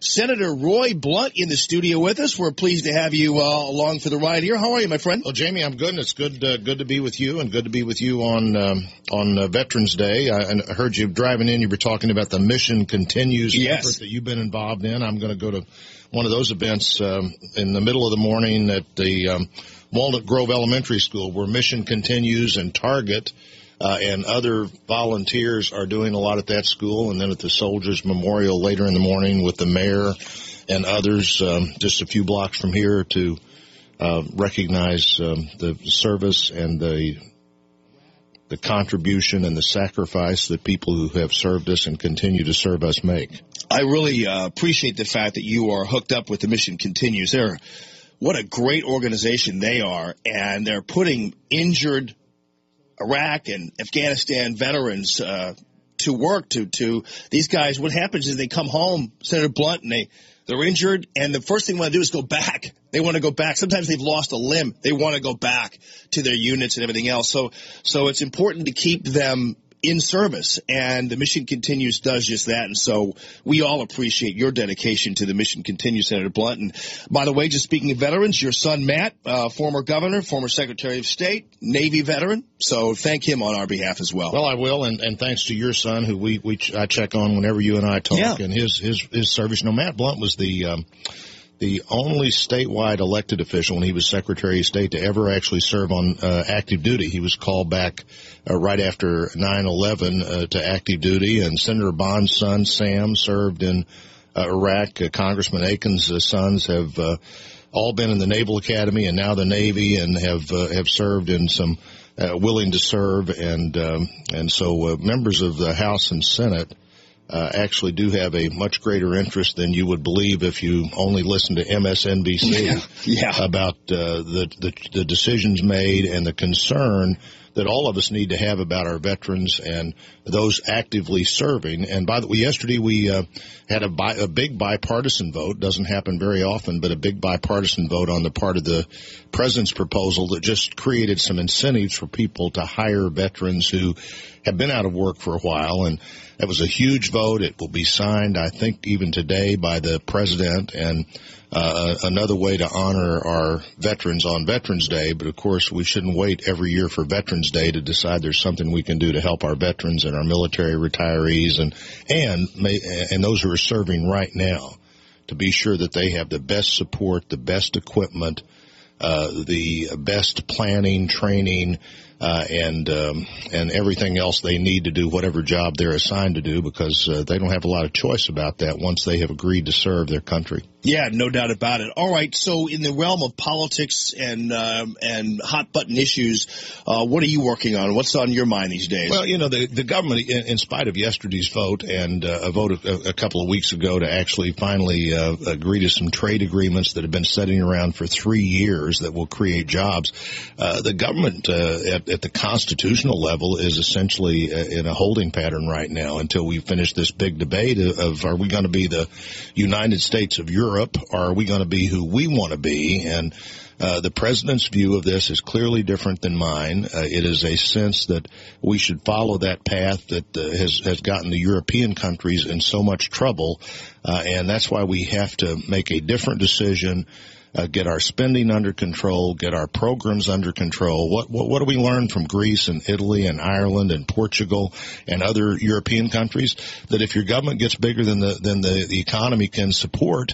Senator Roy Blunt in the studio with us. We're pleased to have you along for the ride here. How are you, my friend? Well, Jamie, I'm good, and it's good to be with you, and good to be with you on Veterans Day. I heard you driving in. You were talking about the Mission Continues effort that you've been involved in. I'm going to go to one of those events in the middle of the morning at the Walnut Grove Elementary School, where Mission Continues and Target and other volunteers are doing a lot at that school, and then at the Soldiers Memorial later in the morning with the mayor and others just a few blocks from here to recognize the service and the contribution and the sacrifice that people who have served us and continue to serve us make. I really appreciate the fact that you are hooked up with the Mission Continues. What a great organization they are, and they're putting injured Iraq and Afghanistan veterans to work to these guys. What happens is they come home, Senator Blunt, and they're injured, and the first thing they want to do is go back. They want to go back. Sometimes they've lost a limb. They want to go back to their units and everything else. So it's important to keep them in service, and the Mission Continues does just that. And so we all appreciate your dedication to the Mission Continues, Senator Blunt. And by the way, just speaking of veterans, your son Matt, former governor, former Secretary of State, Navy veteran. So thank him on our behalf as well. Well, I will, and thanks to your son, who I check on whenever you and I talk, and his service. Matt Blunt was the only statewide elected official when he was Secretary of State to ever actually serve on active duty. He was called back right after 9/11 to active duty, and Senator Bond's son, Sam, served in Iraq. Congressman Aiken's sons have all been in the Naval Academy and now the Navy, and have served in some willing to serve, and so members of the House and Senate actually do have a much greater interest than you would believe if you only listen to MSNBC about the decisions made and the concern that all of us need to have about our veterans and those actively serving. And by the way, yesterday we had a big bipartisan vote. Doesn't happen very often, but a big bipartisan vote on the part of the president's proposal that just created some incentives for people to hire veterans who have been out of work for a while. And that was a huge vote. It will be signed, I think, even today by the president, and another way to honor our veterans on Veterans Day. But, of course, we shouldn't wait every year for Veterans Day to decide there's something we can do to help our veterans and our military retirees and those who are serving right now, to be sure that they have the best support, the best equipment, the best planning, training, and everything else they need to do whatever job they're assigned to do, because they don't have a lot of choice about that once they have agreed to serve their country. Yeah, no doubt about it. All right, so in the realm of politics and hot button issues, what are you working on? What's on your mind these days? Well, the government, in spite of yesterday's vote and a vote a couple of weeks ago to actually finally agree to some trade agreements that have been sitting around for 3 years that will create jobs, the government at the constitutional level is essentially in a holding pattern right now until we finish this big debate of are we going to be the United States of Europe, or are we going to be who we want to be? And the president's view of this is clearly different than mine. It is a sense that we should follow that path that has gotten the European countries in so much trouble, and that's why we have to make a different decision. Get our spending under control, get our programs under control. What do we learn from Greece and Italy and Ireland and Portugal and other European countries? That if your government gets bigger than the economy can support,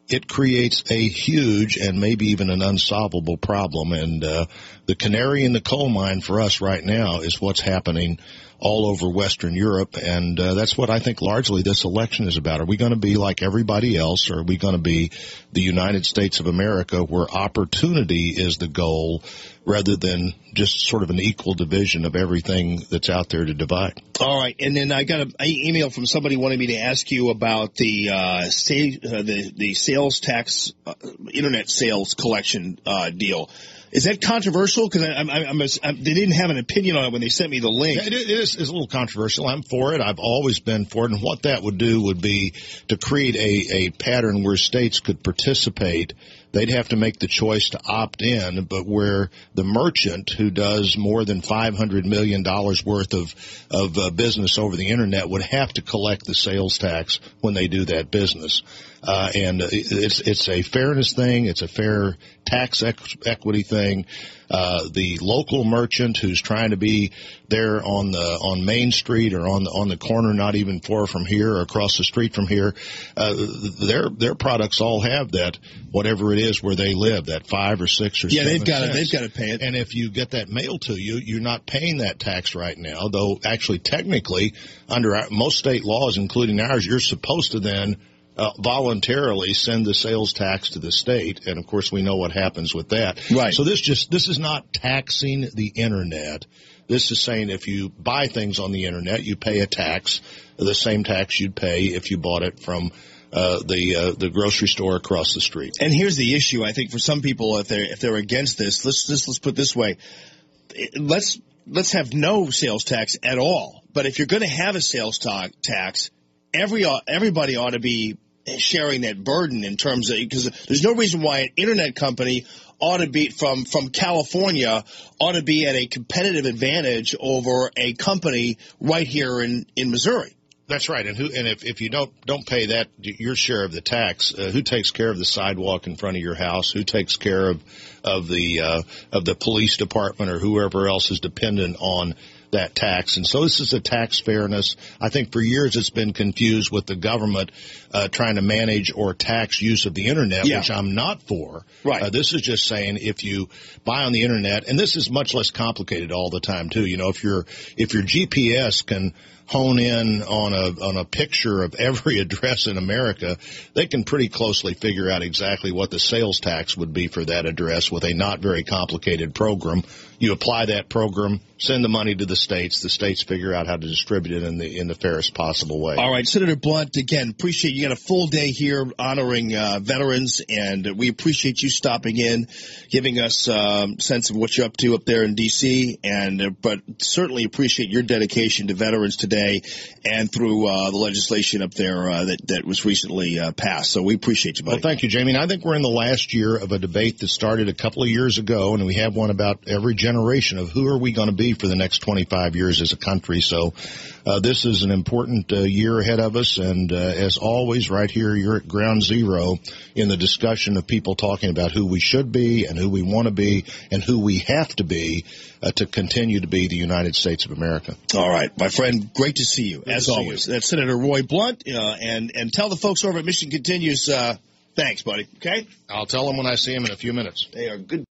it creates a huge and maybe even an unsolvable problem. And the canary in the coal mine for us right now is what's happening all over Western Europe, and that's what I think largely this election is about. Are we going to be like everybody else, or are we going to be the United States of America where opportunity is the goal rather than just sort of an equal division of everything that's out there to divide? All right, and then I got an email from somebody wanting me to ask you about the sales tax, internet sales collection deal. Is that controversial? Because they didn't have an opinion on it when they sent me the link. Yeah, it is a little controversial. I'm for it. I've always been for it. And what that would do would be to create a pattern where states could participate. They'd have to make the choice to opt in, but where the merchant who does more than $500 million worth of business over the internet would have to collect the sales tax when they do that business. And it's a fairness thing. It's a fair tax equity thing. The local merchant who's trying to be there on Main Street or on the corner, not even far from here or across the street from here, their products all have that, whatever it is where they live, that 5 or 6 or 7 cents. Yeah, they've got to pay it. And if you get that mailed to you, you're not paying that tax right now, though actually technically under most state laws, including ours, you're supposed to then voluntarily send the sales tax to the state, and of course we know what happens with that. Right. So this is not taxing the internet. This is saying if you buy things on the internet, you pay a tax, the same tax you'd pay if you bought it from the grocery store across the street. And here's the issue, I think, for some people, if they're against this, let's put it this way: let's have no sales tax at all. But if you're going to have a sales tax, everybody ought to be sharing that burden in terms of, because there's no reason why an internet company ought to be from California ought to be at a competitive advantage over a company right here in Missouri. That's right. And if you don't pay that your share of the tax, who takes care of the sidewalk in front of your house? Who takes care of the police department or whoever else is dependent on that tax? And so this is a tax fairness. I think for years it's been confused with the government trying to manage or tax use of the internet, which I'm not for. Right. This is just saying if you buy on the internet, and this is much less complicated all the time too. You know, if your GPS can hone in on a picture of every address in America, they can pretty closely figure out exactly what the sales tax would be for that address with a not very complicated program. You apply that program, send the money to the states figure out how to distribute it in the fairest possible way. All right, Senator Blunt, again, appreciate you got a full day here honoring veterans, and we appreciate you stopping in, giving us a sense of what you're up to up there in D.C., but certainly appreciate your dedication to veterans today and through the legislation up there that was recently passed. So we appreciate you, buddy. Well, thank you, Jamie. And I think we're in the last year of a debate that started a couple of years ago, and we have one about every generation of who are we going to be for the next 25 years as a country. So this is an important year ahead of us, and as always, right here, you're at ground zero in the discussion of people talking about who we should be and who we want to be and who we have to be to continue to be the United States of America. All right, my friend, great to see you, as always. That's Senator Roy Blunt, and tell the folks over at Mission Continues, thanks, buddy, okay? I'll tell them when I see them in a few minutes. They are good.